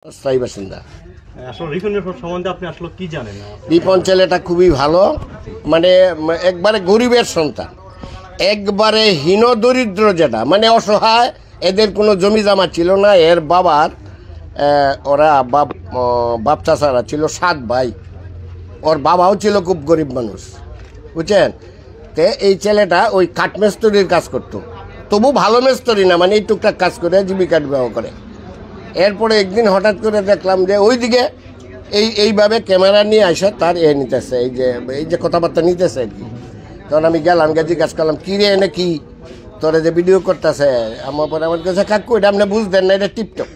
স্থায়ী বাসিন্দা। আসলে রিপনের সম্বন্ধে আপনি আসলে কি জানেন? রিপন ছেলেটা খুবই ভালো, মানে একবারে গরিবের সন্তান, একবারে হীন দরিদ্র, যেটা মানে অসহায়। এদের কোনো জমি জমা ছিল না। এর বাবার ওরা বাপ চাচারা ছিল 7 ভাই। ওর বাবাও ছিল খুব গরিব মানুষ, বুঝছেন। তে এই ছেলেটা ওই কাঠমেস্তরির কাজ করতো, তবু ভালো মেস্তরি না, মানে এই টুকটাক কাজ করে জীবিকা নির্বাহ করে। এরপরে একদিন হঠাৎ করে দেখলাম যে ওইদিকে এইভাবে ক্যামেরা নিয়ে আসে তার নিতেছে, এই যে কথাবার্তা নিতেছে আর কি। তখন আমি গেলাম, জিজ্ঞাসা করলাম কী রে এনে কি তোরা যে ভিডিও করতেছে। আমার পরে আমার কাছে কাকু এটা আপনি বুঝতেন না, এটা টিপটপ।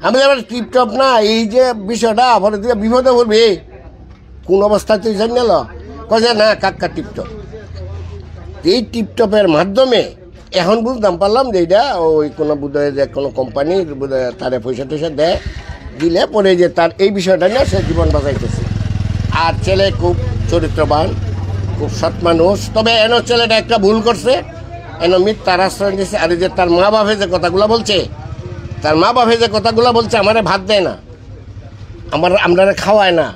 আমি আবার টিপটপ না, এই যে বিষয়টা পরে দিকে বিপদে পড়বে কোন অবস্থায় তুই জানি না কয়ে না কাক্কা টিপটপ। এই টিপটপের মাধ্যমে এখন বুঝতাম পারলাম যে এইটা ওই কোনো বোধহয় যে কোনো কোম্পানির বোধহয় তারে পয়সা টয়সা দেয়, দিলে পরে যে তার এই বিষয়টা নিয়ে সে জীবন বাঁচাইতেছে। আর ছেলে খুব চরিত্রবান, খুব সৎ মানুষ। তবে এন ছেলেটা একটা ভুল করছে, এন মিথ্যার আশ্রয় দিয়েছে। আর যে তার মা বাপে যে কথাগুলো বলছে, তার মা বাপে যে কথাগুলো বলছে, আমারে ভাত দেয় না, আমরা খাওয়ায় না।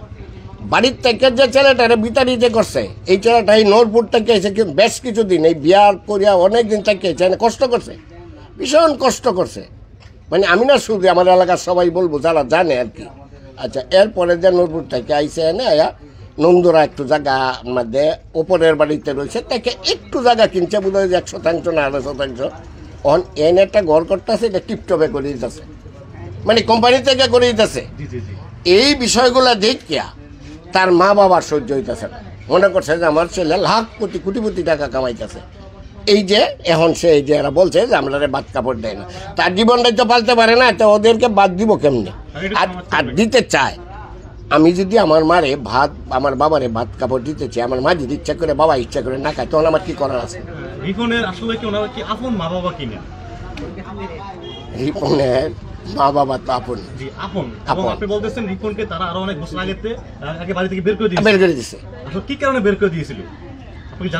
বাড়ির থেকে যে ছেলেটারে বিতাড়িত করছে, এই ছেলেটা এই নূরপুর থেকে এসে বেশ কিছুদিন এই বিয়ার করিয়া অনেক দিন থেকে কষ্ট করছে, ভীষণ কষ্ট করছে। মানে আমি না শুধু আমার এলাকার সবাই বলবো যারা জানে আর কি। আচ্ছা, এরপরে যে নূরপুর থেকে আইসে এনে নন্দুরা একটু জায়গা মধ্যে ওপরের বাড়িতে রয়েছে, তাকে একটু জায়গা কিনছে বোধহয় 100% না 200%। অন এনে একটা ঘর করতেছে, এটা টিপটপে করে দিতেছে, মানে কোম্পানি থেকে করে দিতেছে। এই বিষয়গুলো দেখিয়া তার মা বাবার সহ্য হইতেছে না, মনে করছে যে আমার ছেলে লাখ কোটি টাকা কামাইতেছে। এই যে এখন সে এই যে এরা বলছে যে আমরা বাদ কাপড় দেয় না, তার জীবনটাই তো পালতে পারে না, তো ওদেরকে বাদ দিব কেমনি? আর দিতে চায়। আমি যদি আমার মারে ভাত, আমার বাবারে ভাত কাপড় দিতে চাই, আমার মা যদি ইচ্ছা করে, বাবা ইচ্ছা করে না খায়, তখন আমার কি করার আছে? রিপনের আসলে কি ওনারা কি আপন মা বাবা কিনা? রিপনের মা বাবা তো আপন, আপন। আপনি বলতেছেন রিপনকে তারা আরো অনেক বছর আগে বাড়ি থেকে বের করে দিয়েছে। আসলে কি কারণে বের করে দিয়েছিল?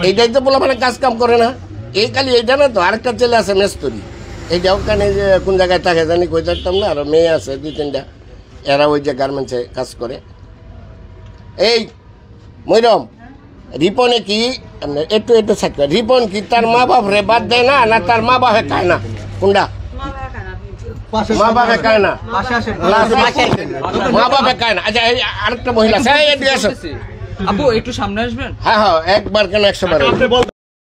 এইটাই তো বলা, মানে কাজ কাম করে না। এই খালি এইটা না তো, আরেকটা ছেলে আছে মেস্তরি, এইটা ওখানে যে কোন জায়গায় থাকে জানি কই থাকতাম না। আরো মেয়ে আছে 2-3টা, এরা ওই যে গার্মেন্টসে কাজ করে। এই মৈরম, রিপনে কি একটু থাকবে, রিপন কি তার মা বাপ রে বাদ দেয় না, না তার মা বাপে খায় না? কোনটা মা বাপে খায় না? মা বাপে খায় না। আচ্ছা, আরেকটা মহিলা, আপু একটু সামনে আসবেন। হ্যাঁ, একবার কেন 100 বার।